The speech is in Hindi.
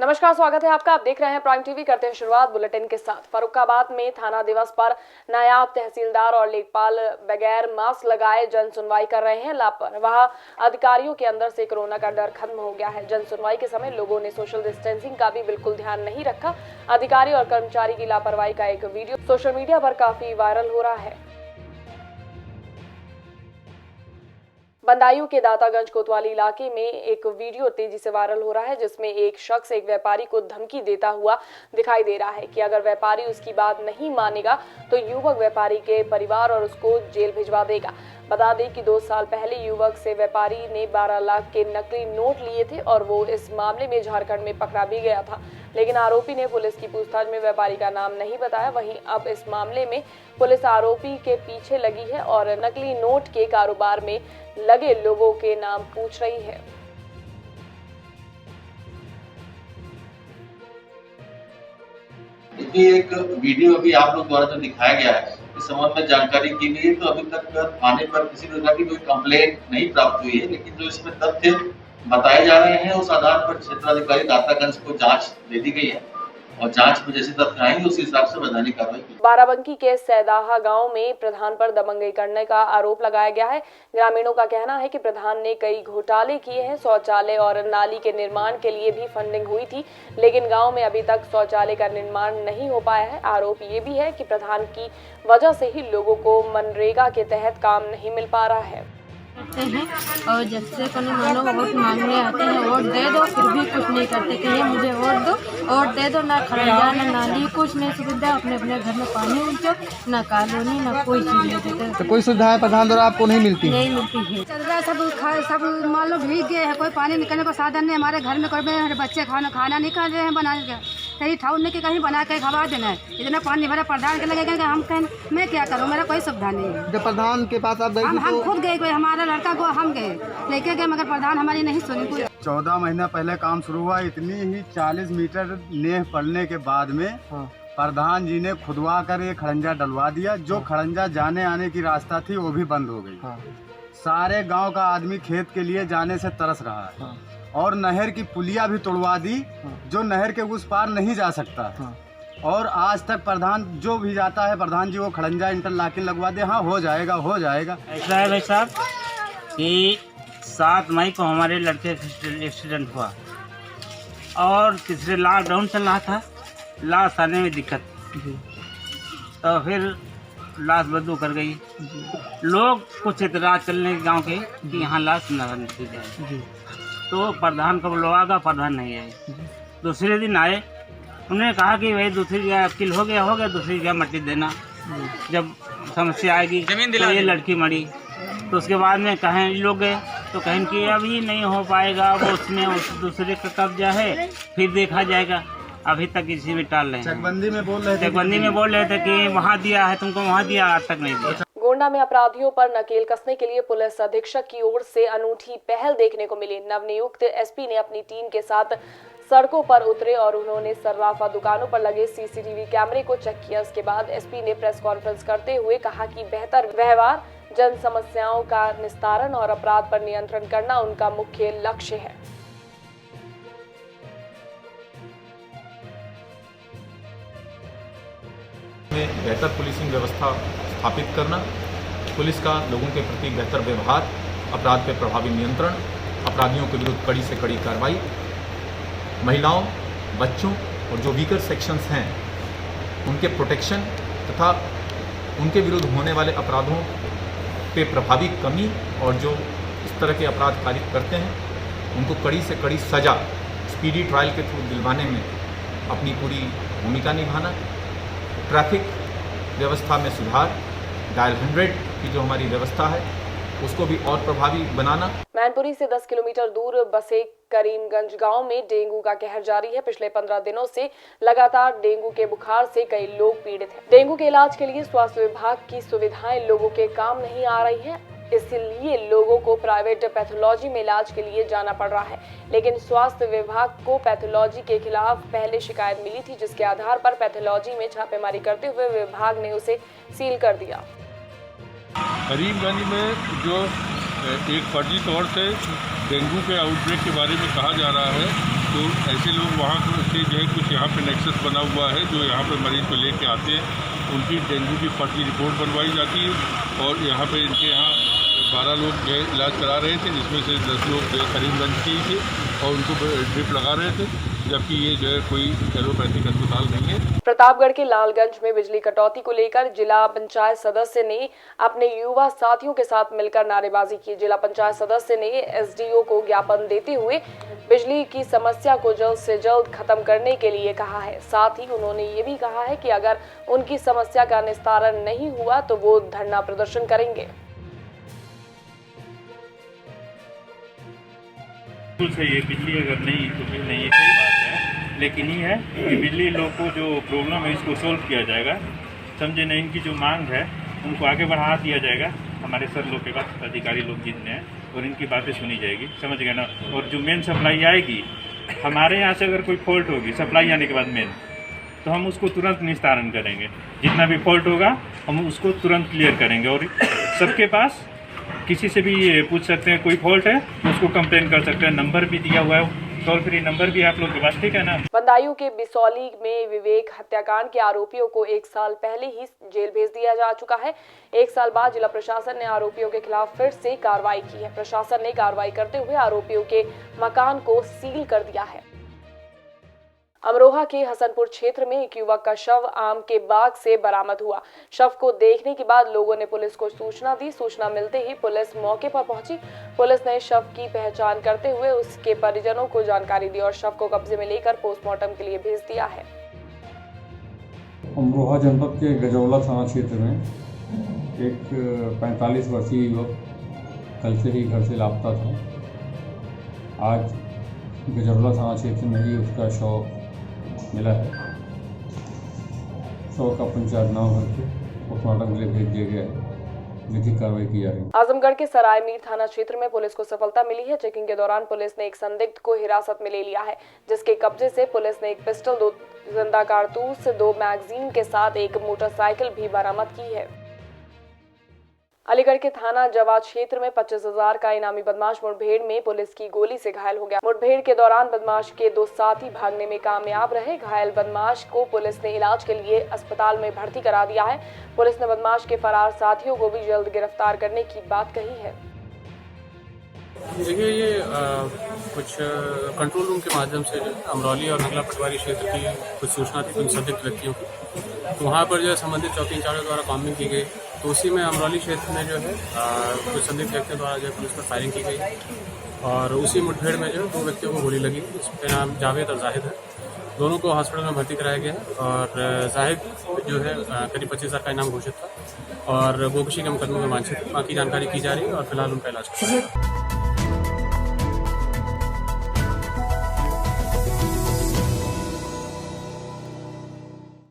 नमस्कार, स्वागत है आपका। आप देख रहे हैं प्राइम टीवी। करते हैं शुरुआत बुलेटिन के साथ। फर्रुखाबाद में थाना दिवस पर नायब तहसीलदार और लेखपाल बगैर मास्क लगाए जन सुनवाई कर रहे हैं। लापरवाह अधिकारियों के अंदर से कोरोना का डर खत्म हो गया है। जन सुनवाई के समय लोगों ने सोशल डिस्टेंसिंग का भी बिल्कुल ध्यान नहीं रखा। अधिकारी और कर्मचारी की लापरवाही का एक वीडियो सोशल मीडिया पर काफी वायरल हो रहा है। बदायूं के दातागंज कोतवाली इलाके में एक वीडियो तेजी से वायरल हो रहा है, जिसमें एक शख्स एक व्यापारी को धमकी देता हुआ दिखाई दे रहा है कि अगर व्यापारी उसकी बात नहीं मानेगा तो युवक व्यापारी के परिवार और उसको जेल भिजवा देगा। बता दें कि 2 साल पहले युवक से व्यापारी ने 12 लाख के नकली नोट लिए थे और वो इस मामले में झारखंड में पकड़ा भी गया था, लेकिन आरोपी ने पुलिस की पूछताछ में व्यापारी का नाम नहीं बताया। वहीं अब इस मामले में पुलिस आरोपी के पीछे लगी है और नकली नोट के कारोबार में लगे लोगों के नाम पूछ रही है। देखिए, एक वीडियो अभी आप लोग द्वारा जो दिखाया गया है इस संबंध में जानकारी की गई है, तो अभी तक थाने पर किसी प्रकार की कोई कंप्लेंट नहीं प्राप्त हुई है, लेकिन जो इसमें तथ्य बताए जा रहे हैं उस आधार पर क्षेत्राधिकारी दातागंज को जांच दे दी गई है और जांच में जैसे तथ्य आएंगे उस हिसाब से वैधानिक कार्रवाई की। बाराबंकी के सैदाहा गांव में प्रधान पर दबंगई करने का आरोप लगाया गया है। ग्रामीणों का कहना है कि प्रधान ने कई घोटाले किए हैं। शौचालय और नाली के निर्माण के लिए भी फंडिंग हुई थी, लेकिन गांव में अभी तक शौचालय का निर्माण नहीं हो पाया है। आरोप ये भी है कि प्रधान की वजह से ही लोगों को मनरेगा के तहत काम नहीं मिल पा रहा है। और जब से कोनो मानो वोट मांगने आते हैं, वोट दे दो, फिर भी कुछ नहीं करते कि ये मुझे वोट दे दो। ना खरंजा, ना नाली, कुछ नहीं सुविधा। अपने अपने घर में पानी उनके, ना कॉलोनी, ना कोई चीज नहीं देते। तो कोई सुविधाएं प्रधान द्वारा आपको नहीं मिलती है? नहीं मिलती है। चल रहा है सब मान लो भीग गए हैं। कोई पानी निकलने का साधन नहीं। हमारे घर में कोई बच्चे खाना नहीं खा रहे हैं बनाने का। कहीं ठाउन के कहीं बना के खवा देना है। इतना पानी भरा प्रधान के लगेगा कि हम कहें मैं क्या करूँ, मेरा कोई सुविधा नहीं है। जब प्रधान के पास आप गए हम खुद गए, कोई हमारा लड़का को हम गए लेके गए, मगर प्रधान हमारी नहीं सुनी। 14 महीना पहले काम शुरू हुआ। इतनी ही 40 मीटर नेह पड़ने के बाद में प्रधान जी ने खुदवा कर ये खड़ंजा डलवा दिया। जो खड़ंजा जाने आने की रास्ता थी वो भी बंद हो गई। सारे गांव का आदमी खेत के लिए जाने से तरस रहा है। और नहर की पुलिया भी तोड़वा दी, जो नहर के उस पार नहीं जा सकता। और आज तक प्रधान जो भी जाता है, प्रधान जी वो खड़ंजा इंटरलॉकिंग लगवा दे। हाँ, हो जाएगा हो जाएगा। ऐसा है भाई साहब कि 7 मई को हमारे लड़के का एक्सीडेंट हुआ और तीसरे लॉकडाउन चल रहा था। लाश आने में दिक्कत, तो फिर लाश बदलू कर गई। लोग कुछ इतराज चलने गांव के कि यहाँ लाश न बनती जाए, तो प्रधान को बुलवागा, प्रधान नहीं आए। दूसरे दिन आए, उन्होंने कहा कि भाई दूसरी जगह अकील हो गया, दूसरी जगह मट्टी देना। जब समस्या आएगी तो ये लड़की मरी, तो उसके बाद में कहें लोग गए तो कहें कि अब ये नहीं हो पाएगा, वो उसमें उस दूसरे का कब्जा है, फिर देखा जाएगा। अभी तक इसी में टाल रहे हैं। चकबंदी में बोल रहे थे कि वहाँ दिया है, तुमको वहाँ दिया, आज तक नहीं दिया। गोंडा में अपराधियों पर नकेल कसने के लिए पुलिस अधीक्षक की ओर से अनूठी पहल देखने को मिली। नवनियुक्त एसपी ने अपनी टीम के साथ सड़कों पर उतरे और उन्होंने सर्राफा दुकानों पर लगे सीसीटीवी कैमरे को चेक किया। इसके बाद एसपी ने प्रेस कॉन्फ्रेंस करते हुए कहा कि बेहतर व्यवहार, जन समस्याओं का निस्तारण और अपराध पर नियंत्रण करना उनका मुख्य लक्ष्य है। बेहतर पुलिसिंग व्यवस्था स्थापित करना, पुलिस का लोगों के प्रति बेहतर व्यवहार, अपराध पर प्रभावी नियंत्रण, अपराधियों के विरुद्ध कड़ी से कड़ी कार्रवाई, महिलाओं, बच्चों और जो वीकर सेक्शंस हैं उनके प्रोटेक्शन तथा उनके विरुद्ध होने वाले अपराधों पे प्रभावी कमी, और जो इस तरह के अपराध कारित करते हैं उनको कड़ी से कड़ी सज़ा स्पीडी ट्रायल के थ्रू दिलवाने में अपनी पूरी भूमिका निभाना, ट्रैफिक व्यवस्था में सुधार, डायल 100 की जो हमारी व्यवस्था है उसको भी और प्रभावी बनाना। मैनपुरी से 10 किलोमीटर दूर बसे करीमगंज गांव में डेंगू का कहर जारी है। पिछले 15 दिनों से लगातार डेंगू के बुखार से कई लोग पीड़ित हैं। डेंगू के इलाज के लिए स्वास्थ्य विभाग की सुविधाएं लोगों के काम नहीं आ रही हैं, इसलिए लोगों को प्राइवेट पैथोलॉजी में इलाज के लिए जाना पड़ रहा है। लेकिन स्वास्थ्य विभाग को पैथोलॉजी के खिलाफ पहले शिकायत मिली थी, जिसके आधार पर पैथोलॉजी में छापेमारी करते हुए विभाग ने उसे सील कर दिया। करीमगंज में जो एक फर्जी तौर से डेंगू के आउटब्रेक के बारे में कहा जा रहा है, तो ऐसे लोग वहाँ से जो है कुछ यहाँ पे नेक्सस बना हुआ है जो यहाँ पे मरीज को लेके आते हैं, उनकी डेंगू की फर्जी रिपोर्ट बनवाई जाती है और यहाँ पे इनके यहाँ 12 लोग जो है इलाज करा रहे थे, जिसमें से 10 लोग जो है करीमगंज के ही थे और उनको ड्रिप लगा रहे थे, जबकि ये जो है कोई एलोपैथिक अस्पताल नहीं है। प्रतापगढ़ के लालगंज में बिजली कटौती को लेकर जिला पंचायत सदस्य ने अपने युवा साथियों के साथ मिलकर नारेबाजी की। जिला पंचायत सदस्य ने एसडीओ को ज्ञापन देते हुए बिजली की समस्या को जल्द से जल्द खत्म करने के लिए कहा है। साथ ही उन्होंने ये भी कहा है कि अगर उनकी समस्या का निस्तारण नहीं हुआ तो वो धरना प्रदर्शन करेंगे। बिल्कुल सही है, बिजली अगर नहीं तो फिर नहीं, सही बात है, लेकिन ये है कि बिजली लोग को जो प्रॉब्लम है इसको सोल्व किया जाएगा, समझे ना। इनकी जो मांग है उनको आगे बढ़ा दिया जाएगा हमारे सर लोग के पास, अधिकारी लोग जितने हैं, और इनकी बातें सुनी जाएगी, समझ गए ना। और जो मेन सप्लाई आएगी हमारे यहाँ से, अगर कोई फॉल्ट होगी सप्लाई आने के बाद मेन, तो हम उसको तुरंत निस्तारण करेंगे। जितना भी फॉल्ट होगा हम उसको तुरंत क्लियर करेंगे। और सबके पास किसी से भी पूछ सकते हैं, कोई फॉल्ट है उसको कंप्लेन कर सकते हैं, नंबर भी दिया हुआ है, टोल फ्री नंबर भी आप लोग के पास, ठीक है ना। बदायूं के बिसौली में विवेक हत्याकांड के आरोपियों को 1 साल पहले ही जेल भेज दिया जा चुका है। 1 साल बाद जिला प्रशासन ने आरोपियों के खिलाफ फिर से कार्रवाई की है। प्रशासन ने कार्रवाई करते हुए आरोपियों के मकान को सील कर दिया है। अमरोहा के हसनपुर क्षेत्र में एक युवक का शव आम के बाग से बरामद हुआ। शव को देखने के बाद लोगों ने पुलिस को सूचना दी। सूचना मिलते ही पुलिस मौके पर पहुंची। पुलिस ने शव की पहचान करते हुए उसके परिजनों को जानकारी दी और शव को कब्जे में लेकर पोस्टमार्टम के लिए भेज दिया है। अमरोहा जनपद के गजौला थाना क्षेत्र में एक 45 वर्षीय युवक कल से ही घर से लापता था। आज गजौला थाना क्षेत्र में ही उसका शव मिला है। शव का पंचायत नाम करके पोस्टमार्टम के लिए भेज दिया गया है। विधिक कार्रवाई की जा रही है। आजमगढ़ के सरायमीर थाना क्षेत्र में पुलिस को सफलता मिली है। चेकिंग के दौरान पुलिस ने एक संदिग्ध को हिरासत में ले लिया है, जिसके कब्जे से पुलिस ने एक पिस्टल, 2 जिंदा कारतूस, 2 मैगजीन के साथ एक मोटरसाइकिल भी बरामद की है। अलीगढ़ के थाना जवा क्षेत्र में 25,000 का इनामी बदमाश मुठभेड़ में पुलिस की गोली से घायल हो गया। मुठभेड़ के दौरान बदमाश के 2 साथी भागने में कामयाब रहे। घायल बदमाश को पुलिस ने इलाज के लिए अस्पताल में भर्ती करा दिया है। पुलिस ने बदमाश के फरार साथियों को भी जल्द गिरफ्तार करने की बात कही है। देखिए, ये कुछ कंट्रोल रूम के माध्यम से अमरौली और नगला पटवारी क्षेत्र की कुछ सूचना थी कुछ संदिग्ध व्यक्तियों की, तो वहाँ पर जो है संबंधित चौकी इंचार्ज द्वारा कॉम्बिंग की गई। तो उसी में अमरौली क्षेत्र में जो है कुछ संदिग्ध व्यक्तियों द्वारा जो है पुलिस पर फायरिंग की गई और उसी मुठभेड़ में जो है 2 व्यक्तियों को गोली लगी। इसके नाम जावेद और जाहिद है। दोनों को हॉस्पिटल में भर्ती कराया गया है और जाहिद जो है करीब 25,000 का इनाम घोषित था और वो किसी के मुकदमे में वांछित है। बाकी जानकारी की जा रही है और फिलहाल उनका इलाज